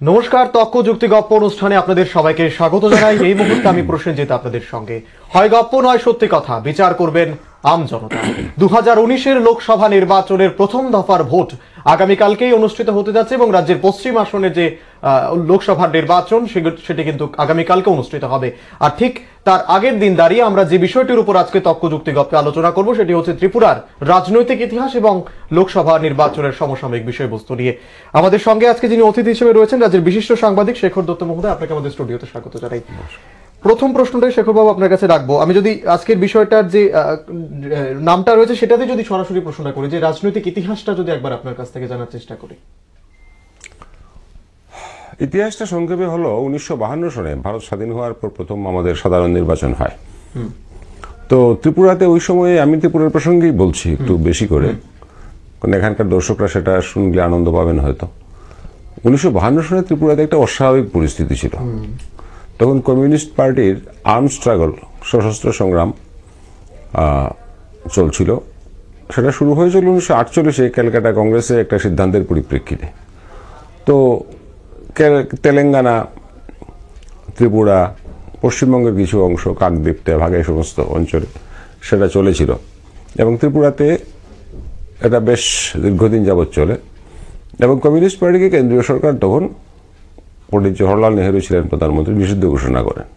নমস্কার, তক্ক যুক্তি গপ্প অনুষ্ঠানে আপনাদের সবাইকে স্বাগত জানাই। এই মুহূর্তে আমি প্রসেনজিৎ আপনাদের সঙ্গে। হয় গপ্প নয় সত্যি কথা, বিচার করবেন আম জনতা। 2019-এর লোকসভা নির্বাচনের প্রথম দফার ভোট আগামীকালকেই অনুষ্ঠিত হতে যাচ্ছে এবং রাজ্যের পশ্চিম আসনের যে লোকসভার নির্বাচন সেটি কিন্তু আগামীকালকে অনুষ্ঠিত হবে। আর ঠিক তার আগের দিন দাঁড়িয়ে আমরা যে বিষয়টির উপর আজকে তক্ক যুক্তি গপ্পে আলোচনা করব সেটি হচ্ছে ত্রিপুরার রাজনৈতিক ইতিহাস এবং লোকসভা নির্বাচনের সমসাময়িক বিষয়বস্তু নিয়ে। আমাদের সঙ্গে আজকে যিনি অতিথি হিসেবে রয়েছেন রাজ্যের বিশিষ্ট সাংবাদিক শেখর দত্ত মহোদয়, আপনাকে আমাদের স্টুডিওতে স্বাগত জানাই। প্রথম প্রশ্নটাই শেখর বাবু আপনার কাছে রাখবো। আমি যদি আজকের বিষয়টার যে নামটা রয়েছে সেটাতে যদি সরাসরি প্রশ্নটা করি, যে রাজনৈতিক ইতিহাসটা যদি একবার আপনার কাছ থেকে জানার চেষ্টা করি। ইতিহাসটা সংক্ষেপে হলো 1952 সনে ভারত স্বাধীন হওয়ার পর প্রথম আমাদের সাধারণ নির্বাচন হয়। তো ত্রিপুরাতে ওই সময়ে, আমি ত্রিপুরার প্রসঙ্গেই বলছি একটু বেশি করে, কারণ এখানকার দর্শকরা সেটা শুনলে আনন্দ পাবেন হয়তো। 1952 সনে ত্রিপুরাতে একটা অস্বাভাবিক পরিস্থিতি ছিল। তখন কমিউনিস্ট পার্টির আর্ম স্ট্রাগল, সশস্ত্র সংগ্রাম চলছিল। সেটা শুরু হয়েছিল 1948-এ ক্যালকাটা কংগ্রেসে একটা সিদ্ধান্তের পরিপ্রেক্ষিতে। তো তেলেঙ্গানা, ত্রিপুরা, পশ্চিমবঙ্গের কিছু অংশ, কাকদ্বীপ, তেভাগ, এই সমস্ত অঞ্চলে সেটা চলেছিল এবং ত্রিপুরাতে এটা বেশ দীর্ঘদিন যাবৎ চলে। এবং কমিউনিস্ট পার্টিকে কেন্দ্রীয় সরকার তখন পণ্ডিত জওহরলাল নেহেরু ছিলেন প্রধানমন্ত্রী, নিষিদ্ধ ঘোষণা করেন।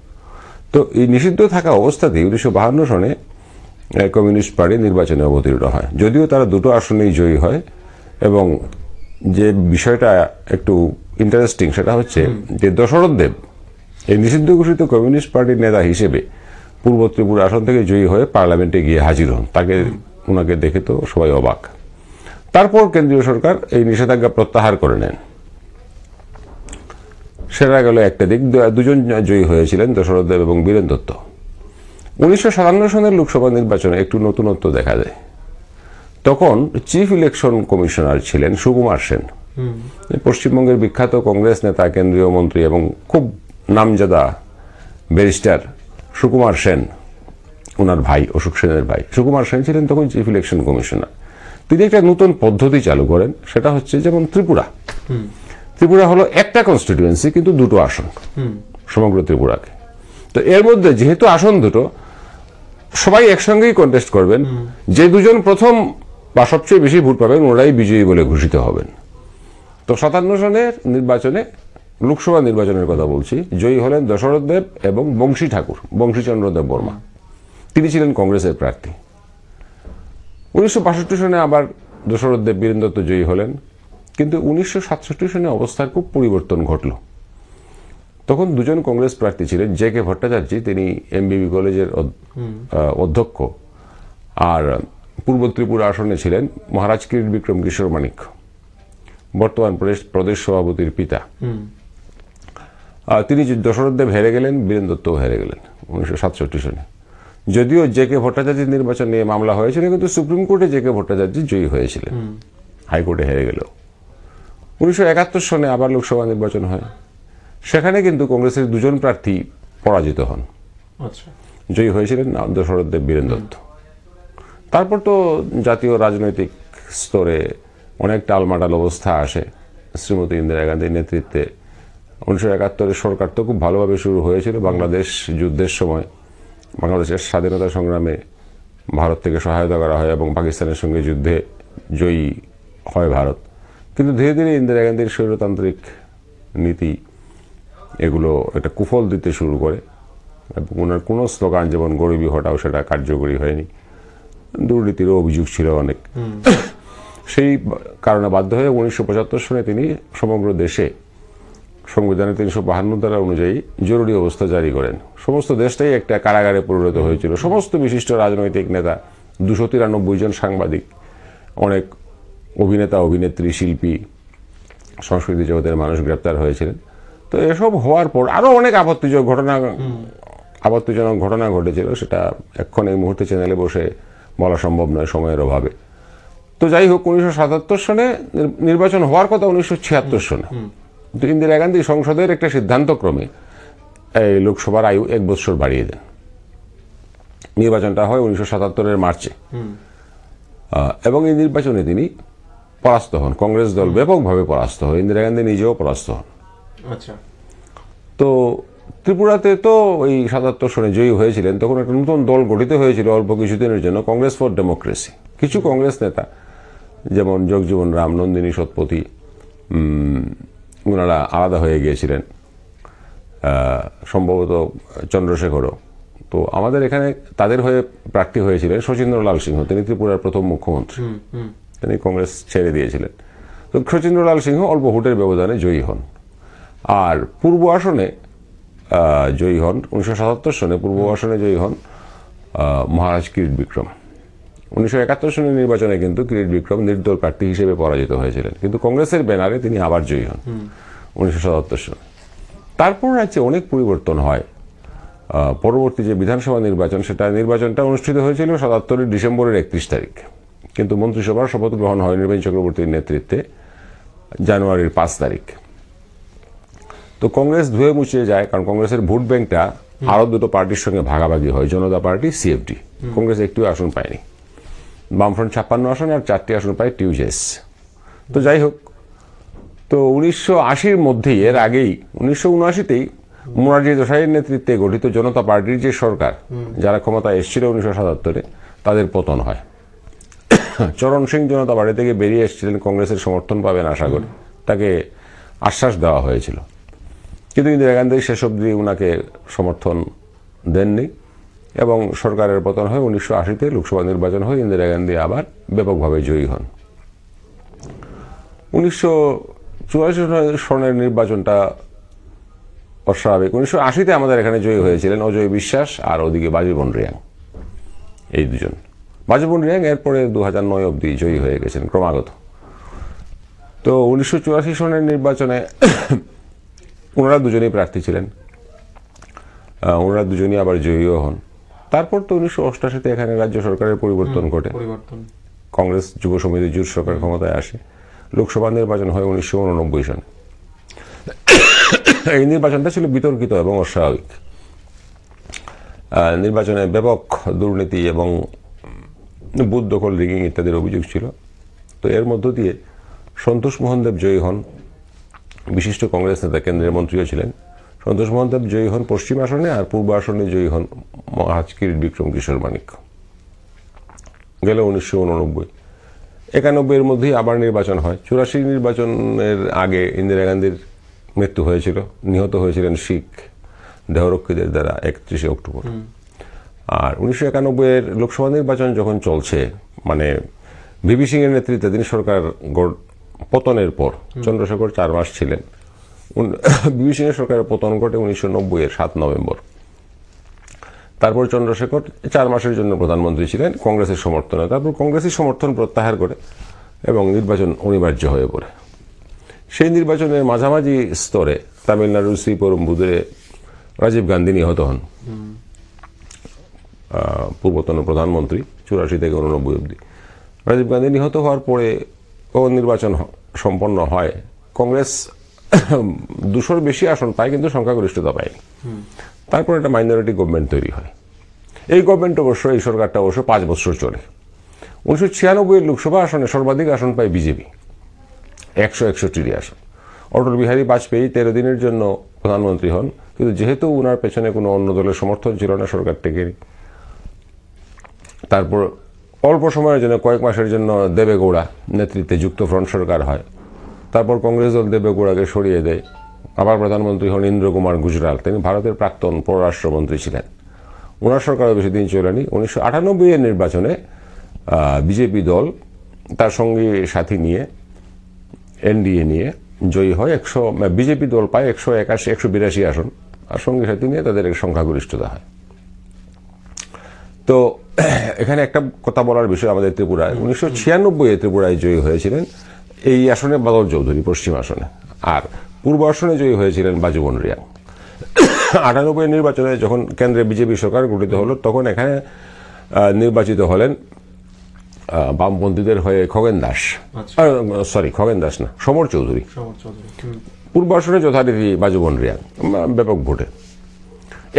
তো এই নিষিদ্ধ থাকা অবস্থাতেই 1952 সনে কমিউনিস্ট পার্টি নির্বাচনে অবতীর্ণ হয়। যদিও তারা দুটো আসনেই জয়ী হয় এবং যে বিষয়টা একটু ইন্টারেস্টিং সেটা হচ্ছে যে দশরথ দেব এই নিষিদ্ধ ঘোষিত কমিউনিস্ট পার্টির নেতা হিসেবে পূর্ব ত্রিপুরা আসন থেকে জয়ী হয়ে পার্লামেন্টে গিয়ে হাজির হন। ওনাকে দেখে তো সবাই অবাক। তারপর কেন্দ্রীয় সরকার এই নিষেধাজ্ঞা প্রত্যাহার করে নেন। সেটা গেল একটা দিক। দুজন জয়ী হয়েছিলেন, দশরথ দেব এবং বীরেন দত্ত। 1957 সনের লোকসভা নির্বাচনে একটু নতুনত্ব দেখা যায়। তখন চিফ ইলেকশন কমিশনার ছিলেন সুকুমার সেন, পশ্চিমবঙ্গের বিখ্যাত কংগ্রেস নেতা, কেন্দ্রীয় মন্ত্রী এবং খুব নামজাদা ব্যারিস্টার সুকুমার সেন, ওনার ভাই অশোক সেনের ভাই সুকুমার সেন ছিলেন তখন চিফ ইলেকশন কমিশনার। তিনি একটা নতুন পদ্ধতি চালু করেন। সেটা হচ্ছে যেমন ত্রিপুরা হলো একটা কনস্টিটিউয়েন্সি কিন্তু দুটো আসন সমগ্র ত্রিপুরাকে। তো এর মধ্যে যেহেতু আসন দুটো, সবাই একসঙ্গেই কন্টেস্ট করবেন। যে দুজন প্রথম বা সবচেয়ে বেশি ভোট পাবেন ওনারাই বিজয়ী বলে ঘোষিত হবেন। তো 57 সনের নির্বাচনে, লোকসভা নির্বাচনের কথা বলছি, জয়ী হলেন দশরথ দেব এবং বংশীচন্দ্র দেব বর্মা। তিনি ছিলেন কংগ্রেসের প্রার্থী। 1962 সনে আবার দশরথ দেব, বীরেন দত্ত জয়ী হলেন। কিন্তু 1967 সনে অবস্থার খুব পরিবর্তন ঘটল। তখন দুজন কংগ্রেস প্রার্থী ছিলেন, জে কে ভট্টাচার্য, তিনি এমবিবি কলেজের অধ্যক্ষ, আর পূর্ব ত্রিপুরা আসনে ছিলেন মহারাজ কিরিট বিক্রম কিশোর মানিক্য, বর্তমান প্রদেশ সভাপতির পিতা। তিনি, দশরথ দেব হেরে গেলেন, বীরেন দত্তও হেরে গেলেন 1967 সনে। যদিও জে কে ভট্টাচার্যের নির্বাচন নিয়ে মামলা হয়েছিল, কিন্তু সুপ্রিম কোর্টে জে কে ভট্টাচার্য জয়ী হয়েছিলেন, হাইকোর্টে হেরে গেল। 1971 সনে আবার লোকসভা নির্বাচন হয়। সেখানে কিন্তু কংগ্রেসের দুজন প্রার্থী পরাজিত হন। জয়ী হয়েছিলেন দশরথ দেব, বীরেন দত্ত। তারপর তো জাতীয় রাজনৈতিক স্তরে অনেক টালমাটাল অবস্থা আসে। শ্রীমতী ইন্দিরা গান্ধীর নেতৃত্বে 1971 সরকার তো খুব ভালোভাবে শুরু হয়েছিল। বাংলাদেশ যুদ্ধের সময় বাংলাদেশের স্বাধীনতা সংগ্রামে ভারত থেকে সহায়তা করা হয় এবং পাকিস্তানের সঙ্গে যুদ্ধে জয়ী হয় ভারত। কিন্তু ধীরে ধীরে ইন্দিরা গান্ধীর স্বৈরতান্ত্রিক নীতি এগুলো একটা কুফল দিতে শুরু করে এবং ওনার কোনো স্লোগান, যেমন গরিবী হটাও, সেটা কার্যকরী হয়নি। দুর্নীতিরও অভিযোগ ছিল অনেক। সেই কারণে বাধ্য হয়ে 1975 সনে তিনি সমগ্র দেশে সংবিধানের 352 ধারা অনুযায়ী জরুরি অবস্থা জারি করেন। সমস্ত দেশটাই একটা কারাগারে পরিণত হয়েছিল। সমস্ত বিশিষ্ট রাজনৈতিক নেতা, 293 জন সাংবাদিক, অনেক অভিনেতা, অভিনেত্রী, শিল্পী, সংস্কৃতি জগতের মানুষ গ্রেপ্তার হয়েছিলেন। তো এসব হওয়ার পর আরও অনেক আপত্তিজনক ঘটনা ঘটেছিল। সেটা এখন এই মুহূর্তে চ্যানেলে বসে বলা সম্ভব নয় সময়ের অভাবে। তো যাই হোক, 1977 সনে নির্বাচন হওয়ার কথা 1976 সনে। তো ইন্দিরা গান্ধী সংসদের একটা সিদ্ধান্তক্রমে এই লোকসভার আয়ু 1 বছর বাড়িয়ে দেন। নির্বাচনটা হয় 1977 মার্চে এবং এই নির্বাচনে তিনি পরাস্ত হন। কংগ্রেস দল ব্যাপকভাবে পরাস্ত হয়, ইন্দিরা গান্ধী নিজেও পরাস্ত হন। আচ্ছা। তো ত্রিপুরাতে তো ওই ৭৭ সনে জয়ী হয়েছিলেন, তখন একটা নতুন দল গঠিত হয়েছিল অল্প কিছুদিনের জন্য, কংগ্রেস ফর ডেমোক্রেসি। কিছু কংগ্রেস নেতা যেমন জগজীবন রাম, নন্দিনী সৎপথী, ওনারা আলাদা হয়ে গিয়েছিলেন, সম্ভবত চন্দ্রশেখরও। তো আমাদের এখানে তাদের হয়ে প্রার্থী হয়েছিলেন শচীন্দ্রলাল সিংহ, তিনি ত্রিপুরার প্রথম মুখ্যমন্ত্রী, তিনি কংগ্রেস ছেড়ে দিয়েছিলেন। তো শচীন্দ্রলাল সিংহ অল্প ভোটের ব্যবধানে জয়ী হন। আর পূর্ব আসনে জয়ী হন 1977 সনে, পূর্ব আসনে জয়ী হন মহারাজ কিরিট বিক্রম। 1971 সনের নির্বাচনে কিন্তু কিরিট বিক্রম নির্দল প্রার্থী হিসেবে পরাজিত হয়েছিলেন, কিন্তু কংগ্রেসের ব্যানারে তিনি আবার জয়ী হন 1977 সনে। তারপর রাজ্যে অনেক পরিবর্তন হয়। পরবর্তী যে বিধানসভা নির্বাচন, নির্বাচনটা অনুষ্ঠিত হয়েছিল 77 ডিসেম্বরের 31 তারিখ, কিন্তু মন্ত্রিসভার শপথ গ্রহণ হয় নবীন চক্রবর্তীর নেতৃত্বে জানুয়ারির 5 তারিখ। তো কংগ্রেস ধুয়ে মুছিয়ে যায়, কারণ কংগ্রেসের ভোট ব্যাংকটা আরো দুটো পার্টির সঙ্গে ভাগাভাগি হয়, জনতা পার্টি, সিএফডি। কংগ্রেস একটিও আসন পায়নি। বামফ্রন্ট 56 আসন আর 4টি আসন পায় টিউজেস। তো যাই হোক, তো 1980-র মধ্যেই, এর আগেই 1979-তেই মোরারজি দেশাইয়ের নেতৃত্বে গঠিত জনতা পার্টির যে সরকার, যারা ক্ষমতায় এসেছিল 1977-এ, তাদের পতন হয়। চরণ সিং জনতা পার্টি থেকে বেরিয়ে এসেছিলেন, কংগ্রেসের সমর্থন পাবেন আশা করে, তাকে আশ্বাস দেওয়া হয়েছিল, কিন্তু ইন্দিরা গান্ধী শেষ অবধি ওনাকে সমর্থন দেননি এবং সরকারের পতন হয়। 1980-তে লোকসভা নির্বাচন হয়, ইন্দিরা গান্ধী আবার ব্যাপকভাবে জয়ী হন। 1984 সনের নির্বাচনটা অস্বাভাবিক। 1980-তে আমাদের এখানে জয়ী হয়েছিলেন অজয় বিশ্বাস আর ওদিকে বাজীবন রিয়াং, এই দুজন। বাজীবন রিয়াং এরপরে 2009 অবধি জয়ী হয়ে গেছেন ক্রমাগত। তো 1984 সনের নির্বাচনে ওনারা দুজনেই প্রার্থী ছিলেন, ওনারা দুজনই আবার জয়ীও হন। তারপর তো 1988-তে এখানে রাজ্য সরকারের পরিবর্তন ঘটে, কংগ্রেস যুব সমিতি জোট সরকার ক্ষমতায় আসে। লোকসভা নির্বাচন হয় 1989 সনে। এই নির্বাচনটা ছিল বিতর্কিত এবং অস্বাভাবিক। নির্বাচনে ব্যাপক দুর্নীতি এবং বুথ দখল, রিগিং ইত্যাদির অভিযোগ ছিল। তো এর মধ্য দিয়ে সন্তোষ মোহন দেব জয়ী হন, বিশিষ্ট কংগ্রেস নেতা, কেন্দ্রের মন্ত্রীও ছিলেন। সন্তোষ মোহন দেব জয়ী হন পশ্চিম আসনে, আর পূর্ব আসনে জয়ী হন মহারাজ কিরিট বিক্রম কিশোর মানিক্য। গেল 1989। 91-এর মধ্যেই আবার নির্বাচন হয়। 84 নির্বাচনের আগে ইন্দিরা গান্ধীর মৃত্যু হয়েছিল, নিহত হয়েছিলেন শিখ দেহরক্ষীদের দ্বারা 31 অক্টোবর। আর 1991-এর লোকসভা নির্বাচন যখন চলছে, মানে ভিপি সিং এর নেতৃত্বাধীন সরকার পতনের পর চন্দ্রশেখর 4 মাস ছিলেন। ভিপি সিং এর সরকারের পতন ঘটে 1990-এর 7 নভেম্বর। তারপর চন্দ্রশেখর 4 মাসের জন্য প্রধানমন্ত্রী ছিলেন কংগ্রেসের সমর্থনে। তারপর কংগ্রেসের সমর্থন প্রত্যাহার করে এবং নির্বাচন অনিবার্য হয়ে পড়ে। সেই নির্বাচনের মাঝামাঝি স্তরে তামিলনাড়ুর শ্রীপেরুম্বুদুরে রাজীব গান্ধী নিহত হন, পূর্বতন প্রধানমন্ত্রী, 84 থেকে 89 অবধি। রাজীব গান্ধী নিহত হওয়ার পরে নির্বাচন সম্পন্ন হয়। কংগ্রেস 200-র বেশি আসন পায়, কিন্তু সংখ্যাগরিষ্ঠতা পায়নি। তারপর একটা মাইনরিটি গভর্নমেন্ট তৈরি হয়। এই গভর্নমেন্ট অবশ্য, এই সরকারটা অবশ্য 5 বছর চলে। 1996-এর লোকসভা আসনে সর্বাধিক আসন পায় বিজেপি, 161টি আসন। অটল বিহারী বাজপেয়ী 13 দিনের জন্য প্রধানমন্ত্রী হন, কিন্তু যেহেতু ওনার পেছনে কোনো অন্য দলের সমর্থন ছিল না, সরকার থেকে তারপর অল্প সময়ের জন্য, কয়েক মাসের জন্য দেবেগৌড়া নেতৃত্বে যুক্ত ফ্রন্ট সরকার হয়। তারপর কংগ্রেস দল দেবেগৌড়াকে সরিয়ে দেয়, আবার প্রধানমন্ত্রী হন ইন্দ্র কুমার গুজরাল, তিনি ভারতের প্রাক্তন পররাষ্ট্রমন্ত্রী ছিলেন। ওনার সরকারও বেশি দিন চলেনি। 1998-এর নির্বাচনে বিজেপি দল তার সঙ্গী সাথী নিয়ে, এনডিএ নিয়ে জয়ী হয়। বিজেপি দল পায় 182 আসন, আর সঙ্গী সাথী নিয়ে তাদের সংখ্যাগরিষ্ঠতা হয়। তো এখানে একটা কথা বলার বিষয়, আমাদের ত্রিপুরায় 1996-এ ত্রিপুরায় জয়ী হয়েছিলেন এই আসনে বাদল চৌধুরী পশ্চিম আসনে, আর পূর্ব আসনে জয়ী হয়েছিলেন বাজীবন রিয়াং। 98-এর নির্বাচনে যখন কেন্দ্রে বিজেপি সরকার গঠিত হলো, তখন এখানে নির্বাচিত হলেন বামপন্থীদের হয়ে খগেন দাস, খগেন দাস না, সমর চৌধুরী। পূর্ব আসনে যথারীতি বাজীবন রিয়াং, ব্যাপক ভোটে।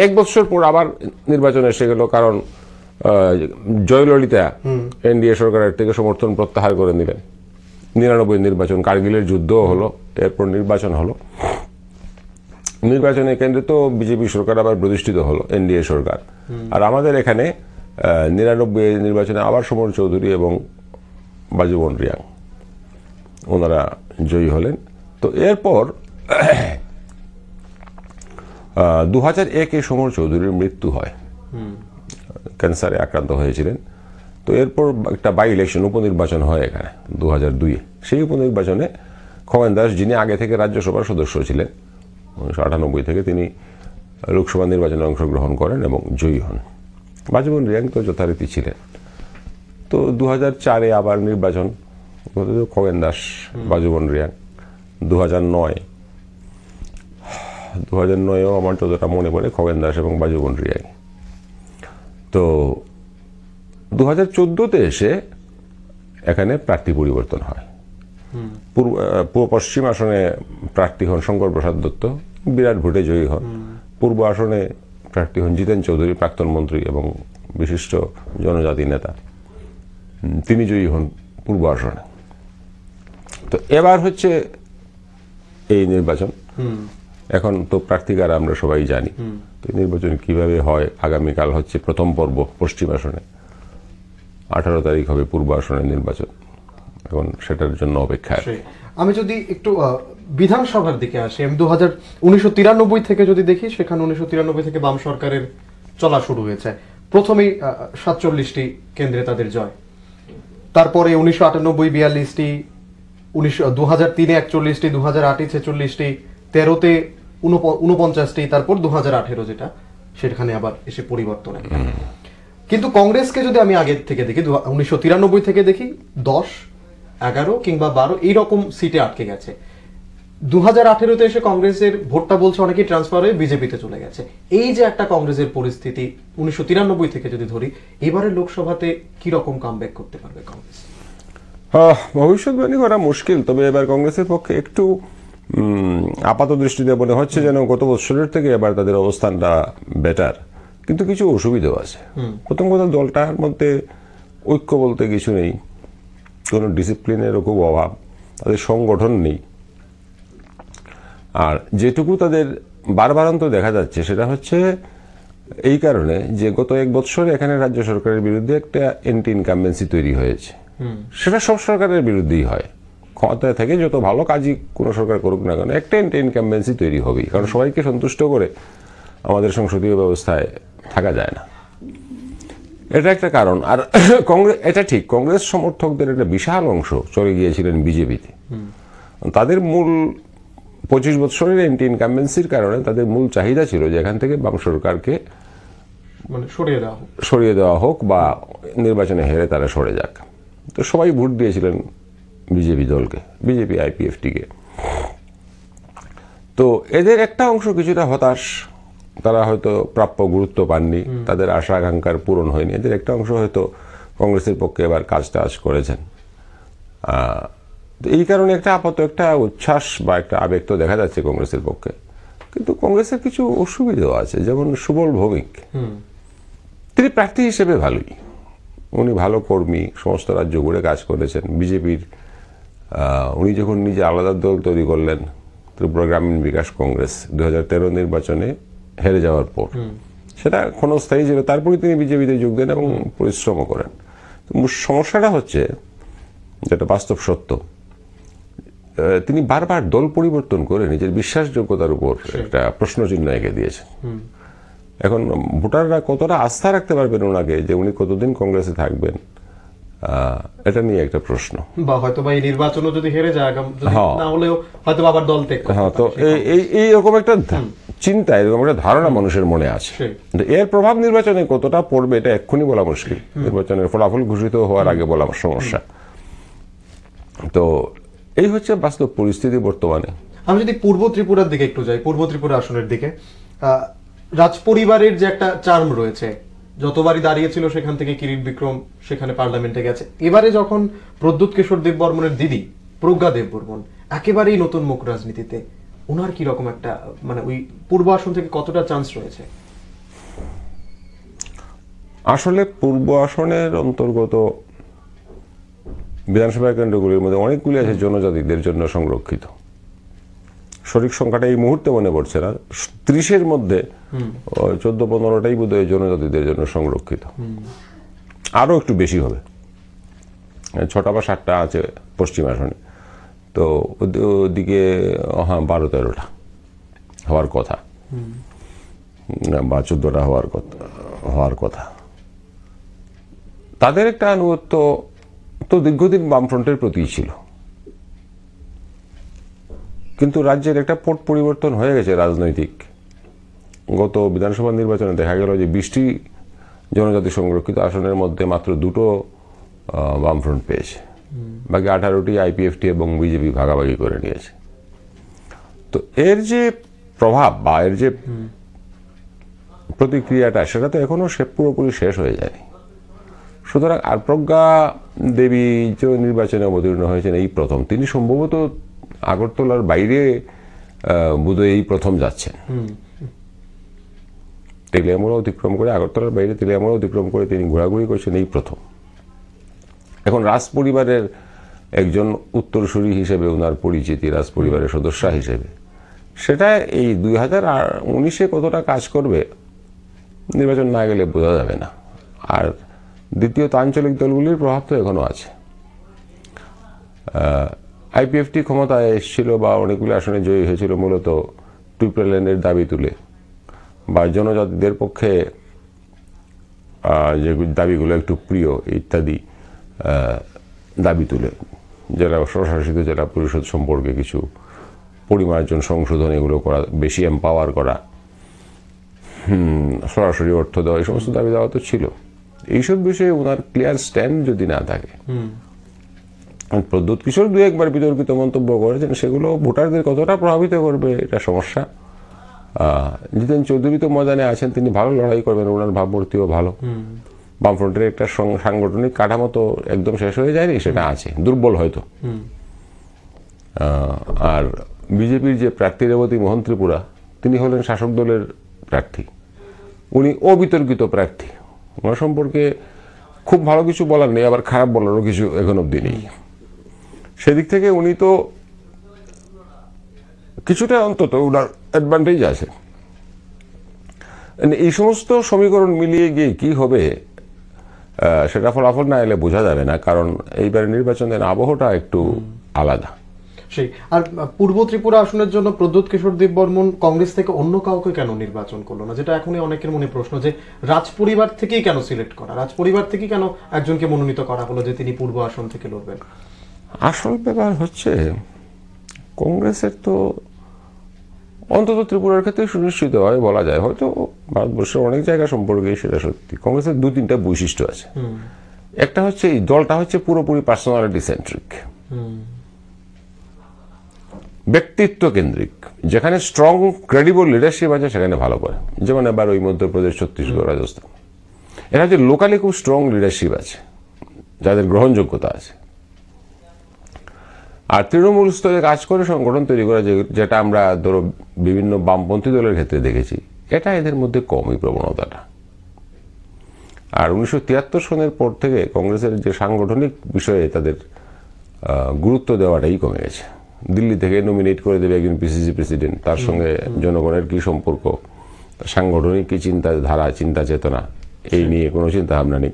1 বছর পর আবার নির্বাচন এসে গেল, কারণ জয়ললিতা এনডিএ সরকারের থেকে সমর্থন প্রত্যাহার করে নিলেন। 99 নির্বাচন, কার্গিলের যুদ্ধও হলো, এরপর নির্বাচন হলো। নির্বাচনের কেন্দ্রে তো বিজেপি সরকার আবার প্রতিষ্ঠিত হলো, এনডিএ সরকার। আর আমাদের এখানে 99 নির্বাচনে আবার সমর চৌধুরী এবং বাজুবন রিয়াং ওনারা জয়ী হলেন। তো এরপর 2001-এ সমর চৌধুরীর মৃত্যু হয়, ক্যান্সারে আক্রান্ত হয়েছিলেন। তো এরপর একটা বাই ইলেকশন, উপনির্বাচন হয় এখানে 2002-এ। সেই উপনির্বাচনে খগেন দাস, যিনি আগে থেকে রাজ্যসভার সদস্য ছিলেন 1998 থেকে, তিনি লোকসভা নির্বাচনে অংশগ্রহণ করেন এবং জয়ী হন। বাজুবন রিয়াং তো যথারীতি ছিলেন। তো 2004-এ আবার নির্বাচন, খগেন দাস, বাজুবন রিয়াং। 2009-এও আমার যতটা মনে পড়ে খগেন দাস এবং বাজুবন রিয়াং। তো 2014-তে এসে এখানে প্রার্থী পরিবর্তন হয়। পূর্ব পশ্চিম আসনে প্রার্থী হন শঙ্কর প্রসাদ দত্ত, বিরাট ভোটে জয়ী হন। পূর্ব আসনে প্রার্থী হন জিতেন চৌধুরী, প্রাক্তন মন্ত্রী এবং বিশিষ্ট জনজাতি নেতা, তিনি জয়ী হন পূর্ব আসনে। তো এবার হচ্ছে এই নির্বাচন। এখন তো প্রার্থী কারা আমরা সবাই জানি। তো নির্বাচন কিভাবে হয়, আগামীকাল হচ্ছে প্রথম পর্ব পশ্চিম আসনে, 18 তারিখ হবে পূর্ব আসনের নির্বাচন। এখন সেটার জন্য অপেক্ষায়। আমি যদি একটু বিধানসভার দিকে আসি, আমি 1993 থেকে যদি দেখি, সেখানে 1993 থেকে বাম সরকারের চলা শুরু হয়েছে। প্রথমেই 47টি কেন্দ্রে তাদের জয়, তারপরে 1998 42টি, 2003-এ 41টি, 2008-এ 46টি, 13-তে 49টি, তারপর 2018 যেটা, সেখানে আবার এসে পরিবর্তন। কিন্তু কংগ্রেসকে যদি আমি আগে থেকে দেখি, 1993 থেকে দেখি 10, 11 কিংবা 12 এইরকম সিটে আটকে গেছে। 2018-তে এসে কংগ্রেসের ভোটটা বলছে অনেকেই ট্রান্সফার হয়ে বিজেপিতে চলে গেছে। এই যে একটা কংগ্রেসের পরিস্থিতি 1993 থেকে যদি ধরি, এবারে লোকসভাতে কি রকম কামব্যাক করতে পারবে কংগ্রেস? ভবিষ্যৎবাণী করা মুশকিল, তবে এবার কংগ্রেসের পক্ষে একটু আপাত দৃষ্টিতে মনে হচ্ছে যেন গত বছরের থেকে এবার তাদের অবস্থানটা বেটার। কিন্তু কিছু অসুবিধাও আছে। প্রথম কথা, দলটার মধ্যে ঐক্য বলতে কিছু নেই, কোনো ডিসিপ্লিনেরও খুব অভাব, তাদের সংগঠন নেই। আর যেটুকু তাদের বারবারন্ত দেখা যাচ্ছে সেটা হচ্ছে এই কারণে যে গত 1 বছরে এখানে রাজ্য সরকারের বিরুদ্ধে একটা এন্টি ইনকামবেন্সি তৈরি হয়েছে। সেটা সব সরকারের বিরুদ্ধেই হয়, ক্ষমতায় থেকে যত ভালো কাজই কোনো সরকার করুক না কেন, একটা এন্টি ইনকামবেন্সি তৈরি হবেই। কারণ সবাইকে সন্তুষ্ট করে আমাদের সংসদীয় ব্যবস্থায় থাকা যায় না, এটা একটা কারণ। আর কংগ্রেস, এটা ঠিক, কংগ্রেস সমর্থকদের একটা বিশাল অংশ চলে গিয়েছিলেন বিজেপিতে। তাদের মূল 25 বছরের এন্টি ইনকামবেন্সির কারণে তাদের মূল চাহিদা ছিল যে এখান থেকে বাম সরকারকে সরিয়ে দেওয়া হোক বা নির্বাচনে হেরে তারা সরে যাক। তো সবাই ভোট দিয়েছিলেন বিজেপি দলকে, বিজেপি আইপিএফটিকে। তো এদের একটা অংশ কিছুটা হতাশ, তারা হয়তো প্রাপ্য গুরুত্ব পাননি, তাদের আশা আকাঙ্ক্ষার পূরণ হয়নি। এদের একটা অংশ হয়তো কংগ্রেসের পক্ষে এবার কাজ করেছেন। এই কারণে একটা আপাতত একটা উচ্ছ্বাস বা একটা আবেগ তো দেখা যাচ্ছে কংগ্রেসের পক্ষে। কিন্তু কংগ্রেসের কিছু অসুবিধাও আছে, যেমন সুবল ভৌমিক, তিনি প্রার্থী হিসেবে ভালোই, উনি ভালো কর্মী, সমস্ত রাজ্য ঘুরে কাজ করেছেন বিজেপির। উনি যখন নিজে আলাদা দল তৈরি করলেন, ত্রিপুরা গ্রামীণ বিকাশ কংগ্রেস, 2013 নির্বাচনে হেরে যাওয়ার পর, সেটা ক্ষণস্থায়ী ছিল। তারপরে তিনি বিজেপিতে যোগ দেন এবং পরিশ্রমও করেন। সমস্যাটা হচ্ছে, যেটা বাস্তব সত্য, তিনি বারবার দল পরিবর্তন করে নিজের বিশ্বাসযোগ্যতার উপর একটা প্রশ্নচিহ্ন এঁকে দিয়েছেন। এখন ভোটাররা কতটা আস্থা রাখতে পারবেন ওনাকে, যে উনি কতদিন কংগ্রেসে থাকবেন, এটা নিয়ে একটা প্রশ্ন। বা হয়তো এই নির্বাচনও যদি হেরে যায়, না হলেও হয়তো আবার দল ত্যাগ করতে পারে। তো এই রকম একটা চিন্তা, এরকম একটা ধারণা মানুষের মনে আছে। এর প্রভাব নির্বাচনে কতটা পড়বে এটা এক্ষুনি বলা মুশকিল, নির্বাচনের ফলাফল ঘোষিত হওয়ার আগে বলা সমস্যা। তো এই হচ্ছে বাস্তব পরিস্থিতি বর্তমানে। আমি যদি পূর্ব ত্রিপুরার দিকে একটু যাই, পূর্ব ত্রিপুরা আসনের দিকে, রাজ পরিবারের যে একটা চার্ম রয়েছে, যতবারই দাঁড়িয়েছিল সেখান থেকে কিরিট বিক্রম সেখানে পার্লামেন্টে গেছে। এবারে যখন প্রদ্যুৎ কিশোর দেববর্মনের দিদি প্রজ্ঞা দেববর্মন একেবারেই নতুন মুখ রাজনীতিতে, ওনার কি রকম একটা, মানে ওই পূর্ব আসন থেকে কতটা চান্স রয়েছে? আসলে পূর্ব আসনের অন্তর্গত বিধানসভা কেন্দ্রগুলির মধ্যে অনেকগুলি আছে জনজাতিদের জন্য সংরক্ষিত, সঠিক সংখ্যাটা এই মুহূর্তে মনে পড়ছে না, 30-এর মধ্যে 14-15টাই বোধহয় জনজাতিদের জন্য সংরক্ষিত, আরো একটু বেশি হবে, 6টা বা 7টা আছে পশ্চিম আসনে, তো ওদিকে হ্যাঁ 12-13টা হওয়ার কথা, বা 14টা হওয়ার কথা। তাদের একটা আনুগত্য তো দীর্ঘদিন বামফ্রন্টের প্রতি ছিল, কিন্তু রাজ্যের একটা পট পরিবর্তন হয়ে গেছে রাজনৈতিক। গত বিধানসভা নির্বাচনে দেখা গেল যে 20টি জনজাতি সংরক্ষিত আসনের মধ্যে মাত্র 2টো বামফ্রন্ট পেয়েছে, বাকি 18টি আইপিএফটি এবং বিজেপি ভাগাভাগি করে নিয়েছে। তো এর যে প্রভাব বা এর যে প্রতিক্রিয়াটা, সেটা তো এখনো পুরোপুরি শেষ হয়ে যায়নি। সুতরাং আর প্রজ্ঞা দেবী যে নির্বাচনে অবতীর্ণ হয়েছেন এই প্রথম, তিনি সম্ভবত আগরতলার বাইরে বোধহয় এই প্রথম যাচ্ছেন, তেলিয়ামুড়া অতিক্রম করে, আগরতলার বাইরে তেলিয়ামুড়া অতিক্রম করে তিনি ঘোরাঘুরি করছেন এই প্রথম। এখন রাজ পরিবারের একজন উত্তরসূরি হিসেবে ওনার পরিচিতি, রাজ পরিবারের সদস্য হিসেবে, সেটা এই 2019-এ কতটা কাজ করবে নির্বাচন না গেলে বোঝা যাবে না। আর দ্বিতীয়ত আঞ্চলিক দলগুলির প্রভাব তো এখনো আছে। আইপিএফটি ক্ষমতায় এসেছিল বা অনেকগুলি আসনে জয়ী হয়েছিল মূলত টুইপ্রেল্যান্ডের দাবি তুলে বা জনজাতিদের পক্ষে যে দাবিগুলো একটু প্রিয় ইত্যাদি দাবি তুলে, জেলা স্বশাসিত জেলা পরিষদ সম্পর্কে কিছু পরিমার্জন, সংশোধন, এগুলো করা, বেশি এম্পাওয়ার করা, সরাসরি অর্থ দেওয়া, এই সমস্ত দাবি দেওয়া তো ছিল। এইসব বিষয়ে ওনার ক্লিয়ার স্ট্যান্ড যদি না থাকে, প্রদ্যুৎ কিশোর 2-1বার বিতর্কিত মন্তব্য করেছেন, সেগুলো ভোটারদের কতটা প্রভাবিত করবে এটা সমস্যা। জিতেন চৌধুরী তো ময়দানে আছেন, তিনি ভালো লড়াই করবেন, ওনার ভাবমূর্তিও ভালো। বামফ্রন্টের একটা সাংগঠনিক কাঠামো তো একদম শেষ হয়ে যায়নি, সেটা আছে, দুর্বল হয়তো। আর বিজেপির যে প্রার্থী রেবতী মোহন ত্রিপুরা, তিনি হলেন শাসক দলের প্রার্থী, উনি অবিতর্কিত প্রার্থী, ওনার সম্পর্কে খুব ভালো কিছু বলার নেই, আবার খারাপ বলারও কিছু এখন অব্দি নেই। সেদিক থেকে উনি তো কিছুটা অন্তত ওনার অ্যাডভান্টেজ আছে। এই সমস্ত সমীকরণ মিলিয়ে গিয়ে কি হবে সেটা ফলাফল না এলে বোঝা যাবে না, কারণ এইবারের নির্বাচনের আবহটা একটু আলাদা। সেই আর পূর্ব ত্রিপুরা আসনের জন্য প্রদ্যুৎ কিশোর দেববর্মন কংগ্রেস থেকে অন্য কাউকে কেন নির্বাচন করলো না, যেটা এখনই অনেকের মনে প্রশ্ন, যে রাজ পরিবার থেকেই কেন সিলেক্ট করা, রাজ পরিবার থেকেই কেন একজনকে মনোনীত করা হলো যে তিনি পূর্ব আসন থেকে লড়বেন? আসল ব্যাপার হচ্ছে কংগ্রেসের তো অন্তত ত্রিপুরার ক্ষেত্রে সুনিশ্চিতভাবে বলা যায়, হয়তো ভারতবর্ষের অনেক জায়গা সম্পর্কে সেটা সত্যি, কংগ্রেসের 2-3টা বৈশিষ্ট্য আছে। একটা হচ্ছে এই দলটা হচ্ছে পুরোপুরি পার্সোনালিটি সেন্ট্রিক, ব্যক্তিত্ব কেন্দ্রিক। যেখানে স্ট্রং ক্রেডিবল লিডারশিপ আছে সেখানে ভালো করে, যেমন এবার ওই মধ্যপ্রদেশ, ছত্তিশগড়, রাজস্থান, এরা হচ্ছে লোকালি খুব স্ট্রং লিডারশিপ আছে, যাদের গ্রহণযোগ্যতা আছে। আর তৃণমূল স্তরে কাজ করে সংগঠন তৈরি করা, যেটা আমরা ধরো বিভিন্ন বামপন্থী দলের ক্ষেত্রে দেখেছি, এটা এদের মধ্যে কমই প্রবণতাটা। আর 1973 সনের পর থেকে কংগ্রেসের যে সাংগঠনিক বিষয়ে তাদের গুরুত্ব দেওয়াটাই কমে গেছে। দিল্লি থেকে নমিনেট করে দেবে একজন পিসিসি প্রেসিডেন্ট, তার সঙ্গে জনগণের কি সম্পর্ক, সাংগঠনিক কি চিন্তাধারা, চিন্তা চেতনা, এই নিয়ে কোনো চিন্তা ভাবনা নেই।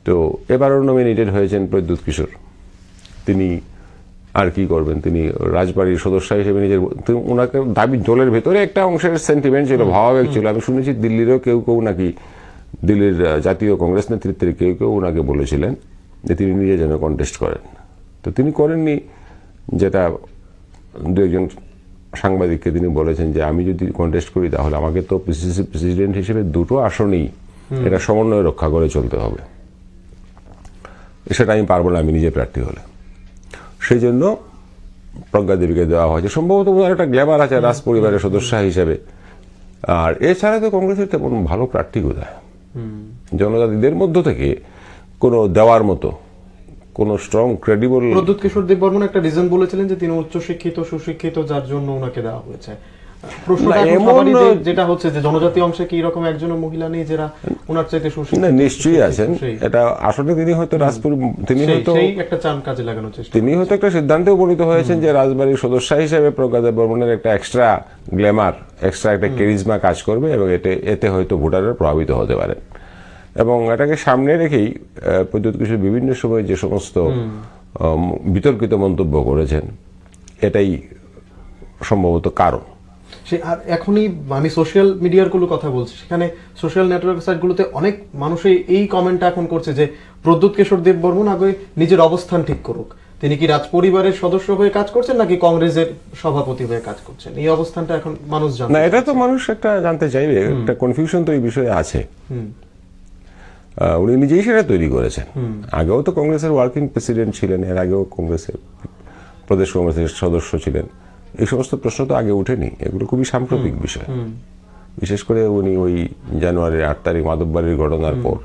তো এবারও নমিনেটেড হয়েছেন প্রদ্যুৎ কিশোর, তিনি আর কি করবেন, তিনি রাজবাড়ির সদস্য হিসেবে নিজের, ওনাকে দাবি দলের ভেতরে একটা অংশের সেন্টিমেন্ট ছিল, ভাবাবেগ ছিল। আমি শুনেছি দিল্লিরও কেউ কেউ নাকি, দিল্লির জাতীয় কংগ্রেস নেতৃত্বের কেউ কেউ ওনাকে বলেছিলেন যে তিনি নিজে যেন কন্টেস্ট করেন, তো তিনি করেননি। যেটা 2-1জন সাংবাদিককে তিনি বলেছেন যে আমি যদি কন্টেস্ট করি তাহলে আমাকে তো পিসিসি প্রেসিডেন্ট হিসেবে 2টো আসনেই এটা সমন্বয় রক্ষা করে চলতে হবে, সেটা আমি পারবো না আমি নিজে প্রার্থী হলে। সেই জন্য প্রজ্ঞা দেবীকে দেওয়া হয়েছে। সম্ভবত ওনার একটা গ্ল্যামার আছে রাজ পরিবারের সদস্য হিসেবে। আর এছাড়া তো কংগ্রেসের তেমন ভালো প্রার্থী কোথায়, জনজাতিদের মধ্য থেকে কোনো দেওয়ার মতো কোনো স্ট্রং ক্রেডিবল। প্রদ্যুৎ কিশোর দেববর্মন একটা রিজন বলেছিলেন যে তিনি উচ্চশিক্ষিত, সুশিক্ষিত, যার জন্য ওনাকে দেওয়া হয়েছে। প্রশ্নটা না, এখন এমন সবারই যেটা হচ্ছে যে জনজাতি অংশে কি এরকম একজনও মহিলা নেই যারা ওনার চাইতে সুশীল? না, নিশ্চয়ই আছেন। এটা আসলে তিনি হয়তো তিনি হয়তো সেই একটা চান কাজে লাগানোর চেষ্টা। তিনি হয়তো একটা সিদ্ধান্তে উপনীত হয়েছেন যে রাজবাড়ির সদস্য হিসেবে প্রজ্ঞা দেববর্মনের একটা এক্সট্রা গ্ল্যামার, এক্সট্রা একটা ক্যারিজমা কাজ করবে এবং এতে হয়তো ভোটাররা প্রভাবিত হতে পারেন। এবং এটাকে সামনে রেখেই প্রদ্যোৎ কিশোর বিভিন্ন সময় যে সমস্ত বিতর্কিত মন্তব্য করেছেন, এটাই সম্ভবত কারণ। আর এখনই আমি সোশ্যাল মিডিয়ার গুলো কথা বলছি, সেখানে সোশ্যাল নেটওয়ার্ক সাইটগুলোতে অনেক মানুষই এই কমেন্টটা এখন করছে যে প্রদ্যোৎ কিশোর দেববর্মন আগে নিজের অবস্থান ঠিক করুক। তিনি কি রাজপরিবারের সদস্য হয়ে কাজ করছেন নাকি কংগ্রেসের সভাপতি হয়ে কাজ করছেন? এই অবস্থানটা এখন মানুষ জানে না, এটা তো মানুষ একটা জানতে চাইবে। একটা কনফিউশন তো এই বিষয়ে আছে। উনি নিজেই সেটা তৈরি করেছেন। আগেও তো কংগ্রেসের ওয়ার্কিং প্রেসিডেন্ট ছিলেন, এর আগেও কংগ্রেসের প্রদেশ কংগ্রেসের সদস্য ছিলেন। এই সমস্ত প্রশ্ন তো আগে ওঠেনি, এগুলো খুবই সাম্প্রতিক বিষয়। বিশেষ করে উনি ওই জানুয়ারির 8 তারিখ মাধববাড়ির ঘটনার পর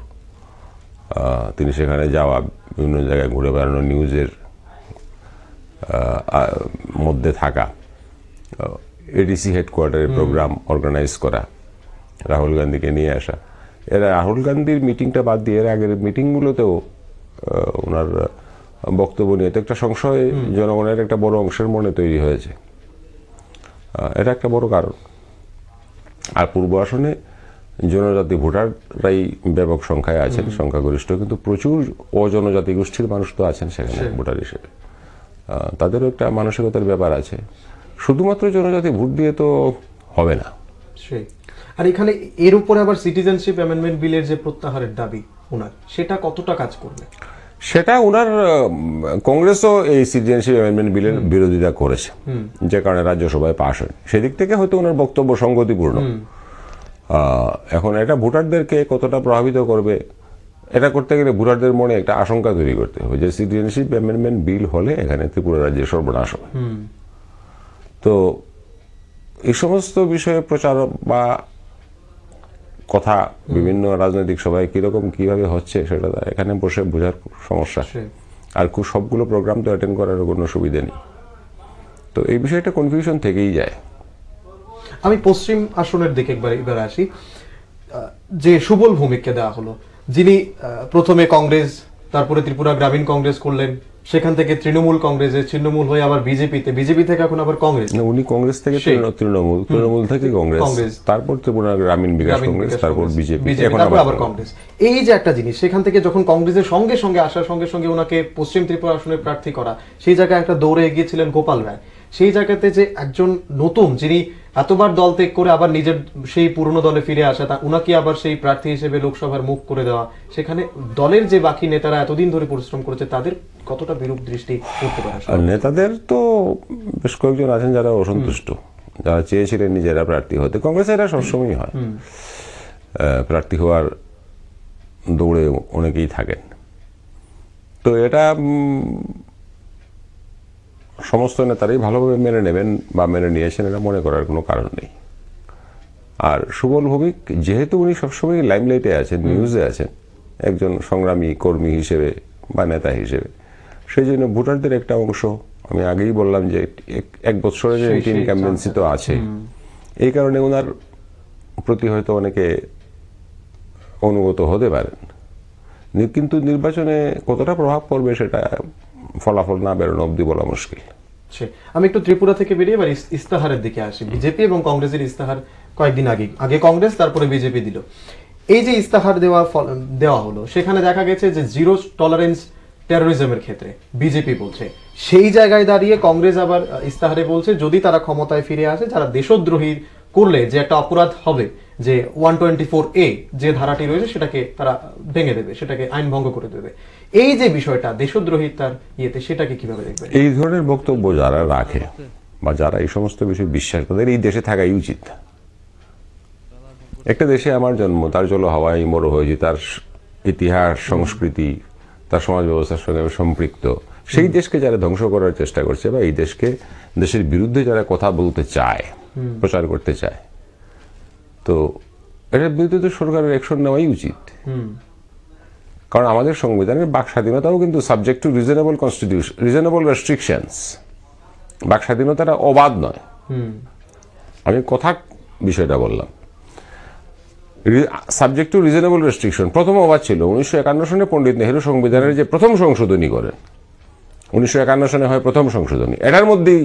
তিনি সেখানে যাওয়া, বিভিন্ন জায়গায় ঘুরে বেড়ানো, নিউজের মধ্যে থাকা, এডিসি হেডকোয়ার্টারের প্রোগ্রাম অর্গানাইজ করা, রাহুল গান্ধীকে নিয়ে আসা। এরা রাহুল গান্ধীর মিটিংটা বাদ দিয়ে এর আগের মিটিংগুলোতেও ওনার বক্তব্য নিয়ে তো একটা সংশয় জনগণের একটা বড় অংশের মনে তৈরি হয়েছে। এটা একটা বড় কারণ। আর পূর্ব আসনে জনজাতি ভোটাররাই ব্যাপক সংখ্যায় আছেন, সংখ্যাগরিষ্ঠ, কিন্তু প্রচুর অজনজাতি গোষ্ঠীর মানুষ তো আছেন সেখানে ভোটার হিসেবে। তাদেরও একটা মানসিকতার ব্যাপার আছে। শুধুমাত্র জনজাতি ভোট দিয়ে তো হবে না। আর এখানে এর উপরে আবার সিটিজেনশিপ অ্যামেন্ডমেন্ট বিলের যে প্রত্যাহারের দাবি ওনার, সেটা কতটা কাজ করবে? সেটা ওনার কংগ্রেসও এই সিটিজেনশিপ অ্যামেন্ডমেন্ট বিলের বিরোধিতা করেছে, যে কারণে রাজ্যসভায় পাশ হয়। সেদিক থেকে হয়তো ওনার বক্তব্য সঙ্গতিপূর্ণ। এখন এটা ভোটারদেরকে কতটা প্রভাবিত করবে, এটা করতে গেলে ভোটারদের মনে একটা আশঙ্কা তৈরি করতে হবে যে সিটিজেনশিপ অ্যামেন্ডমেন্ট বিল হলে এখানে ত্রিপুরা রাজ্যে সর্বনাশ হবে। তো এই সমস্ত বিষয়ে প্রচার বা কথা বিভিন্ন রাজনৈতিক সভায় কিরকম কিভাবে হচ্ছে সেটা এখানে বসে বোঝার সমস্যা। আর সবগুলো প্রোগ্রাম তো অ্যাটেন্ড করার কোনো সুবিধা নেই। তো এই বিষয়টা কনফিউশন থেকেই যায়। আমি পশ্চিম আসনের দিকে এবার আসি। যে সুবল ভৌমিককে দেওয়া হলো, যিনি প্রথমে কংগ্রেস, তারপরে ত্রিপুরা গ্রামীণ কংগ্রেস করলেন, সেখান থেকে তৃণমূল কংগ্রেসে, তৃণমূল হয়ে আবার বিজেপি থেকে এখন আবার কংগ্রেস। উনি কংগ্রেস থেকে তৃণমূল থেকে কংগ্রেস, তারপর ত্রিপুরা গ্রামীণ বিকাশ কংগ্রেস, তারপর বিজেপি, এখন আবার কংগ্রেস। এই যে একটা জিনিস, সেখান থেকে যখন কংগ্রেসের সঙ্গে সঙ্গে আসার সঙ্গে সঙ্গে ওনাকে পশ্চিম ত্রিপুরা আসনে প্রার্থী করা, সেই জায়গায় একটা দৌড়ে এগিয়েছিলেন গোপাল রায়। সেই জায়গাতে যে একজন নতুন, যিনি এতবার দল ত্যাগ করে আবার নিজের সেই পুরনো দলে ফিরে আসা, তা উনাকে আবার সেই প্রার্থী হিসেবে লোকসভার মুখ করে দেওয়া, সেখানে দলের যে বাকি নেতারা এতদিন ধরে পরিশ্রম করেছে তাদের কতটা বিরূপ দৃষ্টি করতে পারে? নেতাদের তো বেশ কয়েকজন আছেন যারা অসন্তুষ্ট, যারা চেয়েছিলেন নিজেরা প্রার্থী হতে। কংগ্রেসে এটা সবসময় হয়, প্রার্থী হওয়ার দৌড়ে অনেকেই থাকেন। তো এটা সমস্ত নেতারাই ভালোভাবে মেনে নেবেন বা মেনে নিয়েছেন, এটা মনে করার কোনো কারণ নেই। আর সুবল ভৌমিক যেহেতু উনি সবসময় লাইমলাইটে আছেন, নিউজে আছেন, একজন সংগ্রামী কর্মী হিসেবে বা নেতা হিসেবে, সেই জন্য ভোটারদের একটা অংশ, আমি আগেই বললাম যে 1 বছরের যে ইনকামবেন্সি তো আছে, এই কারণে ওনার প্রতি হয়তো অনেকে অনুগত হতে পারেন। কিন্তু নির্বাচনে কতটা প্রভাব পড়বে সেটা ফলাফল না বেরোনো অবধি বলা মুশকিল। আমি একটু ত্রিপুরা থেকে বেরিয়ে এবার ইস্তাহারের দিকে আসি। বিজেপি এবং কংগ্রেসের ইস্তাহার কয়েকদিন আগে কংগ্রেস, তারপরে বিজেপি দিল। এই যে ইস্তাহার দেওয়া হলো, সেখানে দেখা গেছে যে জিরো টলারেন্স টেরোরিজমের ক্ষেত্রে বিজেপি বলছে, সেই জায়গায় দাঁড়িয়ে কংগ্রেস আবার ইস্তাহারে বলছে যদি তারা ক্ষমতায় ফিরে আসে, যারা দেশদ্রোহী করলে যে একটা অপরাধ হবে, যে 124A যে ধারাটি রয়েছে সেটাকে তারা ভেঙে দেবে, সেটাকে আইন ভঙ্গ করে দেবে। এই যে বিষয়টা দেশদ্রোহিতার ইয়েতে, সেটাকে কিভাবে দেখবেন? এই ধরনের বক্তব্য যারা রাখে বা যারা এই সমস্ত বিষয়ে বিশ্বাস, তাদের এই দেশে থাকাই উচিত। একটা দেশে আমার জন্ম, তার জল হাওয়ায় বড় হয়েছি, তার ইতিহাস, সংস্কৃতি, তার সমাজ ব্যবস্থার সঙ্গে সম্পৃক্ত, সেই দেশকে যারা ধ্বংস করার চেষ্টা করছে বা এই দেশের বিরুদ্ধে যারা কথা বলতে চায়, প্রচার করতে চায়, তো এটার বিরুদ্ধে তো সরকারের অ্যাকশন নেওয়াই উচিত। কারণ আমাদের সংবিধানের বাক স্বাধীনতাও কিন্তু সাবজেক্ট টু রিজনেবল রেস্ট্রিকশনস। বাক স্বাধীনতাটা অবাধ নয়। আমি কথা বিষয়টা বললাম। সাবজেক্ট টু রিজনেবল রেস্ট্রিকশন প্রথম অবাধ ছিল 1951 সনে পণ্ডিত নেহেরু সংবিধানের যে প্রথম সংশোধনী করেন, 1951 সনে হয় প্রথম সংশোধনী, এটার মধ্যেই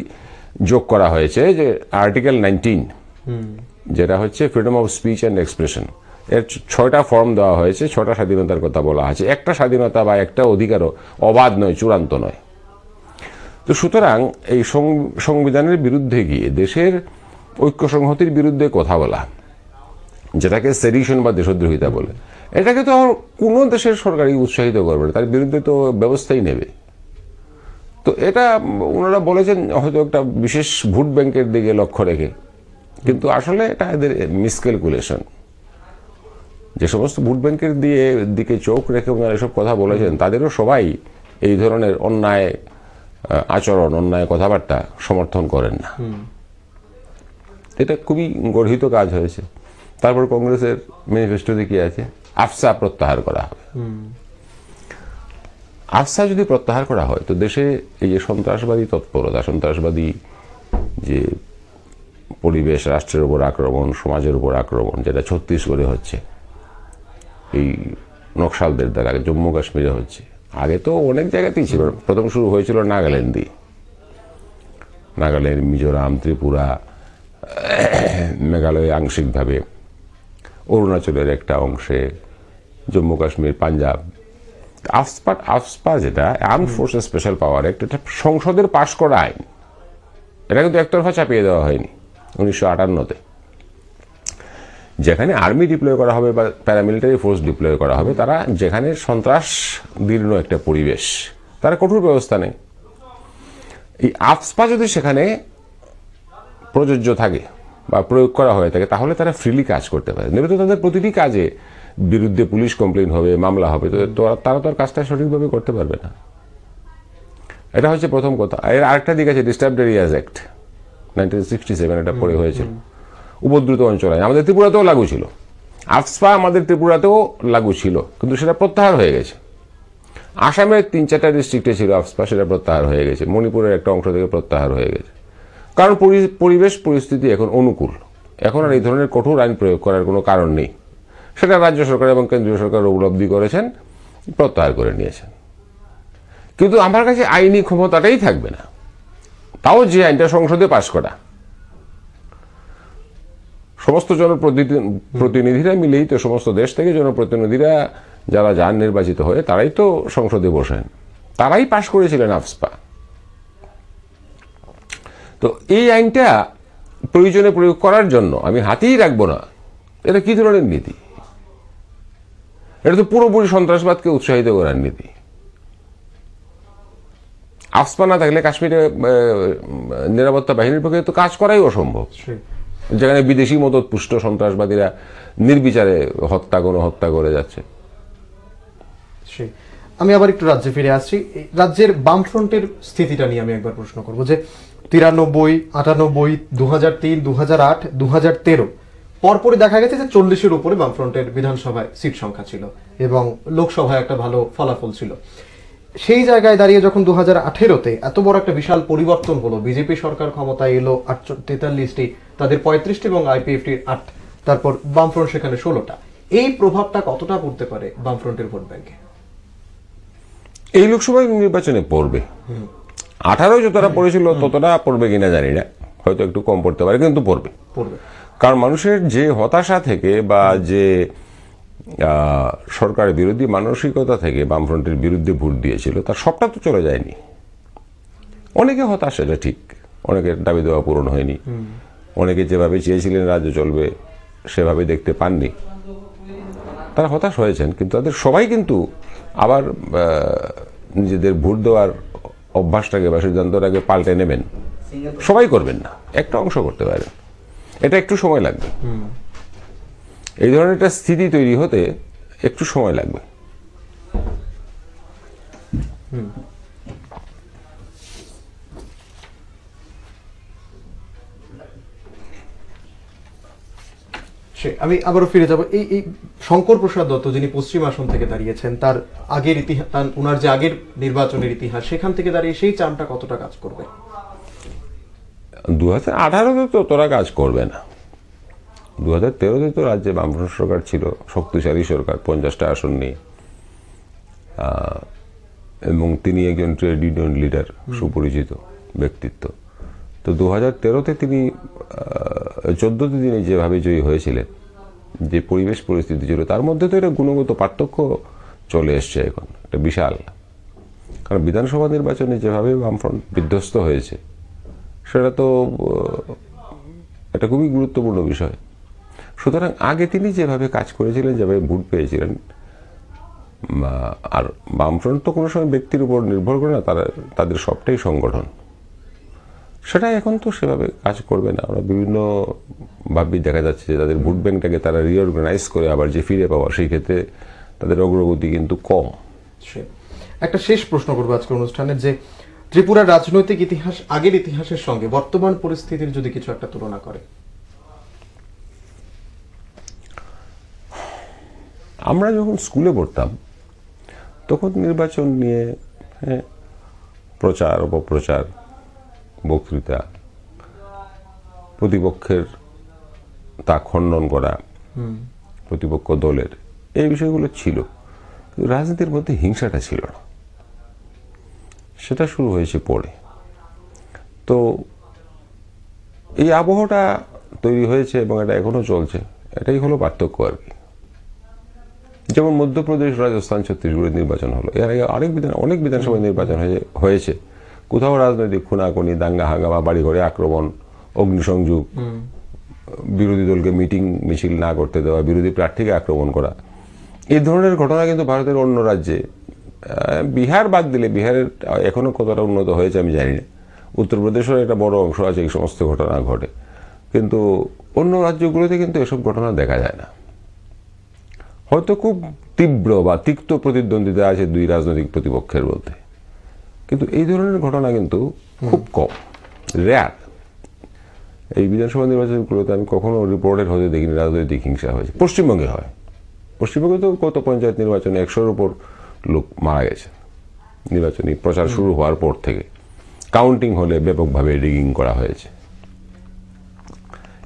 যোগ করা হয়েছে যে আর্টিকেল 19, যেটা হচ্ছে freedom of speech and expression, এর 6টা ফর্ম দেওয়া হয়েছে, 6টা স্বাধীনতার কথা বলা আছে। একটা স্বাধীনতা বা একটা অধিকারও অবাধ নয়, চূড়ান্ত নয়। তো সুতরাং এই সংবিধানের বিরুদ্ধে গিয়ে দেশের ঐক্য সংহতির বিরুদ্ধে কথা বলা, যেটাকে সেডিশন বা দেশদ্রোহিতা বলে, এটাকে তো কোনো দেশের সরকারই উৎসাহিত করবে না, তার বিরুদ্ধে তো ব্যবস্থাই নেবে। তো এটা ওনারা বলেছেন হয়তো একটা বিশেষ ভোট ব্যাংকের দিকে লক্ষ্য রেখে, কিন্তু আসলে এটা এদের মিসক্যালকুলেশন। যে সমস্ত ভোট ব্যাংকের দিকে চোখ রেখে ওনারা এসব কথা বলেছেন, তাদেরও সবাই এই ধরনের অন্যায় আচরণ, অন্যায় কথাবার্তা সমর্থন করেন না। এটা খুবই গর্হিত কাজ হয়েছে। তারপর কংগ্রেসের ম্যানিফেস্টোতে কি আছে? আফসা প্রত্যাহার করা হবে। আফসা যদি প্রত্যাহার করা হয় তো দেশে এই যে সন্ত্রাসবাদী তৎপরতা, সন্ত্রাসবাদী যে পরিবেশ, রাষ্ট্রের উপর আক্রমণ, সমাজের উপর আক্রমণ, যেটা ছত্তিশগড়ে হচ্ছে, এই নকশালদের দ্বারা, জম্মু কাশ্মীরে হচ্ছে, আগে তো অনেক জায়গাতেই ছিল। প্রথম শুরু হয়েছিল নাগাল্যান্ড দিয়ে, নাগাল্যান্ড, মিজোরাম, ত্রিপুরা, মেঘালয় আংশিকভাবে, অরুণাচলের একটা অংশে, জম্মু কাশ্মীর, পাঞ্জাব। আফসপা যেটা আর্মড ফোর্সেস স্পেশাল পাওয়ার অ্যাক্ট, এটা সংসদের পাশ করা আইন। এটা কিন্তু একতরফা চাপিয়ে দেওয়া হয়নি 1958-তে। যেখানে আর্মি ডিপ্লয় করা হবে বা প্যারামিলিটারি ফোর্স ডিপ্লয় করা হবে, তারা যেখানে সন্ত্রাস দীর্ণ একটা পরিবেশ, তারা কঠোর ব্যবস্থা নেই। এই আফসপা যদি সেখানে প্রযোজ্য থাকে বা প্রয়োগ করা হয়ে থাকে, তাহলে তারা ফ্রিলি কাজ করতে পারে। নইলে তো তাদের প্রতিটি কাজে বিরুদ্ধে পুলিশ কমপ্লেন হবে, মামলা হবে, তো তারা তো আর কাজটা সঠিকভাবে করতে পারবে না। এটা হচ্ছে প্রথম কথা। এর আরেকটা দিক আছে, ডিস্টার্বড এরিয়াজ অ্যাক্ট 1967, এটা পরে হয়েছিল। উপদ্রুত অঞ্চল আইন আমাদের ত্রিপুরাতেও লাগু ছিল, আফসপা আমাদের ত্রিপুরাতেও লাগু ছিল, কিন্তু সেটা প্রত্যাহার হয়ে গেছে। আসামের 3-4টা ডিস্ট্রিক্টে ছিল আফসপা, সেটা প্রত্যাহার হয়ে গেছে। মণিপুরের একটা অংশ থেকে প্রত্যাহার হয়ে গেছে, কারণ পরিবেশ পরিস্থিতি এখন অনুকূল। এখন আর এই ধরনের কঠোর আইন প্রয়োগ করার কোনো কারণ নেই। সেটা রাজ্য সরকার এবং কেন্দ্রীয় সরকার উপলব্ধি করেছেন, প্রত্যাহার করে নিয়েছেন। কিন্তু আমার কাছে আইনি ক্ষমতাটাই থাকবে না, তাও যে আইনটা সংসদে পাশ করা। সমস্ত জনপ্রতিনিধিরা মিলেই তো, সমস্ত দেশ থেকে জনপ্রতিনিধিরা যারা যান নির্বাচিত হয়ে, তারাই তো সংসদে বসেন, তারাই পাশ করেছিলেন আফসপা। তো এই আইনটা প্রয়োজনে প্রয়োগ করার জন্য আমি হাতেই রাখবো না, এটা কি ধরনের নীতি? এটা তো পুরোপুরি সন্ত্রাসবাদকে উৎসাহিত করার নীতি। আফসপা না থাকলে কাশ্মীরে নিরাপত্তা বাহিনীর পক্ষে তো কাজ করাই অসম্ভব, যেখানে বিদেশি মদতপুষ্ট সন্ত্রাসবাদীরা নির্বিচারে হত্যা করে যাচ্ছে। আমি আবার একটু রাজ্যে ফিরে আসছি। রাজ্যের বামফ্রন্টের স্থিতিটা নিয়ে আমি একবার প্রশ্ন করবো যে 93, 98, 2003, 2008, 2013 পরপরই দেখা গেছে যে 40-এর উপরে বামফ্রন্টের বিধানসভায় সিট সংখ্যা ছিল এবং লোকসভায় একটা ভালো ফলাফল ছিল। সেই জায়গায় দাঁড়িয়ে যখন 2018-তে এত বড় একটা বিশাল পরিবর্তন হলো, বিজেপি সরকার ক্ষমতায় এলো, 43টি, তাদের 35টি এবং আইপিএফটির 8, তারপর বামফ্রন্ট সেখানে 16টা। এই প্রভাবটা কতটা পড়তে পারে বামফ্রন্টের ভোট ব্যাংকে? এই লোকসভা নির্বাচনে পড়বে। 18 যতটা পড়েছিল ততটা পড়বে কিনা জানি না, হয়তো একটু কম পড়তে পারে, কিন্তু পড়বে। কারণ মানুষের যে হতাশা থেকে বা যে সরকারের বিরোধী মানসিকতা থেকে বামফ্রন্টের বিরুদ্ধে ভোট দিয়েছিল, তার সবটা তো চলে যায়নি। অনেকে হতাশ, এটা ঠিক, অনেকের দাবি দেওয়া পূরণ হয়নি, অনেকে যেভাবে চেয়েছিলেন রাজ্য চলবে সেভাবে দেখতে পাননি, তারা হতাশ হয়েছেন। কিন্তু তাদের সবাই কিন্তু আবার নিজেদের ভোট দেওয়ার অভ্যাসটাকে বা সিদ্ধান্তটাকে পাল্টে নেবেন। সবাই করবেন না, একটা অংশ করতে পারেন। এটা একটু সময় লাগবে, এই ধরনের একটা স্থিতি তৈরি হতে একটু সময় লাগবে। আমি আবারও ফিরে যাব এই শঙ্কর প্রসাদ দত্ত, যিনি পশ্চিম আসন থেকে দাঁড়িয়েছেন, তার আগের ইতিহাস, ওনার যে আগের নির্বাচনের ইতিহাস, সেখান থেকে দাঁড়িয়ে সেই চামটা কতটা কাজ করবে? 2018-তে তো তোরা কাজ করবে না। 2013-তে তো রাজ্যে বামফ্রন্ট সরকার ছিল, শক্তিশালী সরকার, 50টা আসন নিয়ে, এবং তিনি একজন ট্রেড ইউনিয়ন লিডার, সুপরিচিত ব্যক্তিত্ব। তো 2013-তে তিনি 14তে তিনি যেভাবে জয়ী হয়েছিলেন, যে পরিবেশ পরিস্থিতি ছিল, তার মধ্যে তো এটা গুণগত পার্থক্য চলে এসছে এখন, এটা বিশাল। কারণ বিধানসভা নির্বাচনে যেভাবে বামফ্রন্ট বিধ্বস্ত হয়েছে, সেটা তো একটা খুবই গুরুত্বপূর্ণ বিষয়। সুতরাং আগে তিনি যেভাবে কাজ করেছিলেন, যেভাবে ভোট পেয়েছিলেন, আর বামফ্রন্ট তো কোনো সময় ব্যক্তির উপর নির্ভর করে না, তাদের সবটাই সংগঠন, সেটা এখন তো সেভাবে কাজ করবে না। আমরা বিভিন্ন ভাবেই দেখা যাচ্ছে যে তাদের ভোট ব্যাংকটাকে তারা রিঅর্গানাইজ করে আবার যে ফিরে পাওয়া, সেই ক্ষেত্রে তাদের অগ্রগতি কিন্তু কম। একটা শেষ প্রশ্ন করবো আজকের অনুষ্ঠানে, যে ত্রিপুরার রাজনৈতিক ইতিহাস আগের ইতিহাসের সঙ্গে বর্তমান পরিস্থিতির যদি কিছু একটা তুলনা করে। আমরা যখন স্কুলে পড়তাম তখন নির্বাচন নিয়ে প্রচার অপপ্রচার, বক্তৃতা, প্রতিপক্ষের তা খণ্ডন করা, প্রতিপক্ষ দলের, এই বিষয়গুলো ছিল। রাজনীতির মধ্যে হিংসাটা ছিল না, সেটা শুরু হয়েছে পরে। তো এই আবহটা তৈরি হয়েছে এবং এটা এখনো চলছে, এটাই হলো পার্থক্য আর কি। যেমন মধ্যপ্রদেশ, রাজস্থান, ছত্তিশগড়ের নির্বাচন হলো, এর আগে অনেক বিধানসভায় নির্বাচন হয়েছে। কোথাও রাজনৈতিক খুনাখুনি, দাঙ্গা হাঙ্গামা, বাড়িঘরে আক্রমণ, অগ্নিসংযোগ, বিরোধী দলকে মিটিং মিছিল না করতে দেওয়া, বিরোধী প্রার্থীকে আক্রমণ করা, এই ধরনের ঘটনা কিন্তু ভারতের অন্য রাজ্যে, বিহার বাদ দিলে, বিহারের এখনো কতটা উন্নত হয়েছে আমি জানি না, উত্তরপ্রদেশের একটা বড় অংশ আছে এই সমস্ত ঘটনা ঘটে, কিন্তু অন্য রাজ্যগুলোতে কিন্তু এসব ঘটনা দেখা যায় না। হয়তো খুব তীব্র বা তিক্ত প্রতিদ্বন্দ্বিতা আছে দুই রাজনৈতিক প্রতিপক্ষের মধ্যে, কিন্তু এই ধরনের ঘটনা কিন্তু খুব কম, রেয়ার। এই বিধানসভা নির্বাচনগুলোতে আমি কখনো রিপোর্টের হতে দেখিনি রাজনৈতিক হিংসা হয়েছে। পশ্চিমবঙ্গে হয়, পশ্চিমবঙ্গে তো গত পঞ্চায়েত নির্বাচনে 100-র উপর লোক মারা গেছে নির্বাচনী প্রচার শুরু হওয়ার পর থেকে। কাউন্টিং হলে ব্যাপকভাবে রিগিং করা হয়েছে।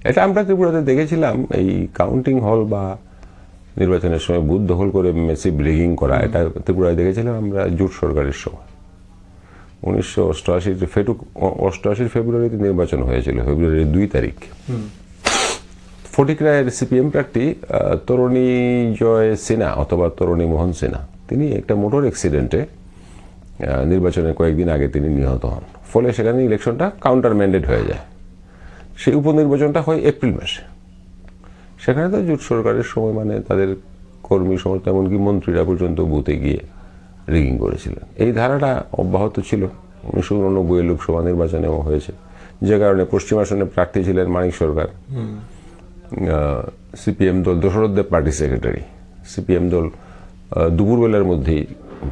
এটা আমরা ত্রিপুরাতে দেখেছিলাম। এই কাউন্টিং হল বা নির্বাচনের সময় বুথ দখল করে মেসিভ রিগিং করা, এটা ত্রিপুরায় দেখেছিলাম আমরা জোট সরকারের সময়। 1988 ফেব্রুয়ারিতে নির্বাচন হয়েছিল, ফেব্রুয়ারির 2 তারিখ। ফটিকরায়ের সিপিএম প্রার্থী তরুণী জয় সিনহা অথবা তরুণী মোহন সিনহা, তিনি একটা মোটর অ্যাক্সিডেন্টে নির্বাচনের কয়েকদিন আগে তিনি নিহত হন। ফলে সেখানে ইলেকশনটা কাউন্টার ম্যান্ডেট হয়ে যায়। সেই উপনির্বাচনটা হয় এপ্রিল মাসে। সেখানে তো জোট সরকারের সময় মানে তাদের কর্মী সমর্থক এমনকি মন্ত্রীরা পর্যন্ত বুথে গিয়ে রিগিং করেছিলেন। এই ধারাটা অব্যাহত ছিল 1989 লোকসভা নির্বাচনেও হয়েছে, যে কারণে পশ্চিম আসনে প্রার্থী ছিলেন মানিক সরকার, সিপিএম দল, দশরথ দেব পার্টি সেক্রেটারি। সিপিএম দল দুপুরবেলার মধ্যেই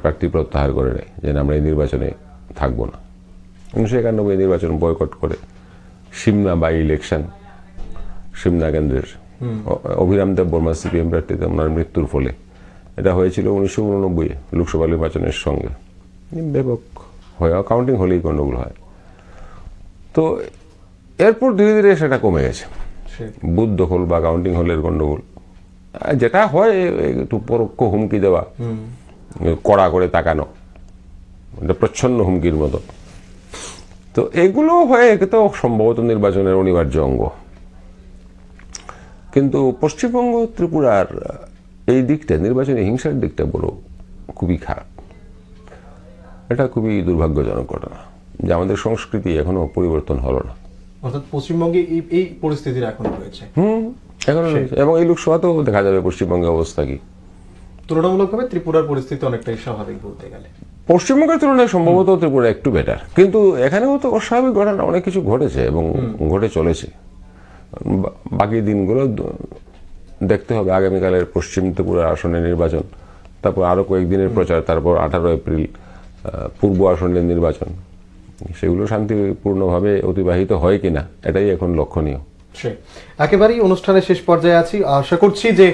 প্রার্থী প্রত্যাহার করে নেয়, যে আমরা এই নির্বাচনে থাকবো না। 1991 নির্বাচন বয়কট করে সিমনা বাই ইলেকশন, সিমনা কেন্দ্রের অভিরাম দেব বর্মা সিপিএম প্রার্থীতে ওনার মৃত্যুর ফলে এটা হয়েছিল 1989 লোকসভা নির্বাচনের সঙ্গে। ব্যাপক হয়, কাউন্টিং হলেই গণ্ডগোল হয়। তো এরপর ধীরে ধীরে সেটা কমে গেছে, বুথ দখল বা কাউন্টিং হলের গণ্ডগোল। যেটা হয় একটু পরোক্ষ হুমকি দেওয়া, কড়া করে তাকানো, প্রচ্ছন্ন হুমকির মতো। তো এগুলো হয়ে তো সম্ভবত নির্বাচনের অনিবার্য অঙ্গ। কিন্তু পশ্চিমবঙ্গ, ত্রিপুরার এই দিকটা, নির্বাচনী হিংসার দিকটা বড় খুবই খারাপ। এটা খুবই দুর্ভাগ্যজনক ঘটনা যে আমাদের সংস্কৃতি এখনো পরিবর্তন হলো না। অর্থাৎ পশ্চিমবঙ্গে এই পরিস্থিতির এখনো রয়েছে। এখনো রয়েছে, এবং এই লোকসভাতেও দেখা যাবে পশ্চিমবঙ্গের অবস্থা কি। তুলনামূলকভাবে ত্রিপুরার পরিস্থিতি অনেকটাই স্বাভাবিক বলতে গেলে। পশ্চিমবঙ্গের তুলনায় সম্ভবত ত্রিপুরা একটু বেটার, কিন্তু এখানেও তো অস্বাভাবিক ঘটনা অনেক কিছু ঘটেছে এবং ঘটে চলেছে। বাকি দিনগুলো দেখতে হবে। আগামীকালের পশ্চিম ত্রিপুরা আসনের নির্বাচন, তারপর আরো কয়েকদিনের প্রচার, তারপর 18 এপ্রিল পূর্ব আসনের নির্বাচন। সেগুলো শান্তিপূর্ণভাবে অতিবাহিত হয় কিনা, এটাই এখন লক্ষণীয়। একেবারেই অনুষ্ঠানের শেষ পর্যায়ে আছি। আশা করছি যে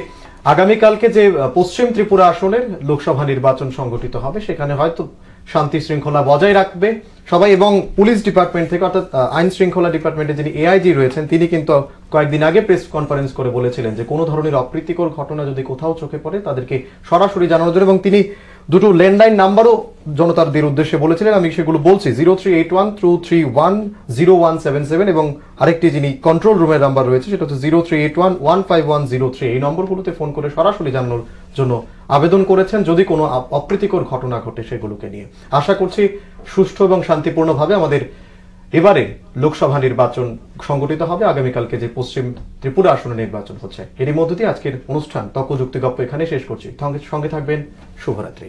আগামীকালকে যে পশ্চিম ত্রিপুরা আসনের লোকসভা নির্বাচন সংগঠিত হবে, সেখানে হয়তো শান্তি শৃঙ্খলা বজায় রাখবে সবাই, এবং পুলিশ ডিপার্টমেন্ট থেকে অর্থাৎ আইন শৃঙ্খলা ডিপার্টমেন্টে যিনি এআইজি রয়েছেন তিনি কিন্তু কয়েকদিন আগে প্রেস কনফারেন্স করে বলেছিলেন যে কোনো ধরনের অপ্রীতিকর ঘটনা যদি কোথাও চোখে পড়ে তাদেরকে সরাসরি জানানোর জন্য, এবং তিনি দুটো ল্যান্ডলাইন নাম্বারও জনতাদের উদ্দেশ্যে বলেছিলেন। আমি সেগুলো বলছি, 0381-231-0177 এবং আরেকটি যিনি কন্ট্রোল রুমের নাম্বার রয়েছে সেটা হচ্ছে 0381-15103। এই নম্বরগুলোতে ফোন করে সরাসরি জানানোর জন্য আবেদন করেছেন যদি কোনো অপ্রীতিকর ঘটনা ঘটে সেগুলোকে নিয়ে। আশা করছি সুষ্ঠু এবং শান্তিপূর্ণভাবে আমাদের এবারে লোকসভা নির্বাচন সংগঠিত হবে। আগামীকালকে যে পশ্চিম ত্রিপুরা আসনে নির্বাচন হচ্ছে, এরই মধ্য দিয়ে আজকের অনুষ্ঠান তর্ক যুক্তি গপ্প এখানে শেষ করছি। সঙ্গে থাকবেন। শুভরাত্রি।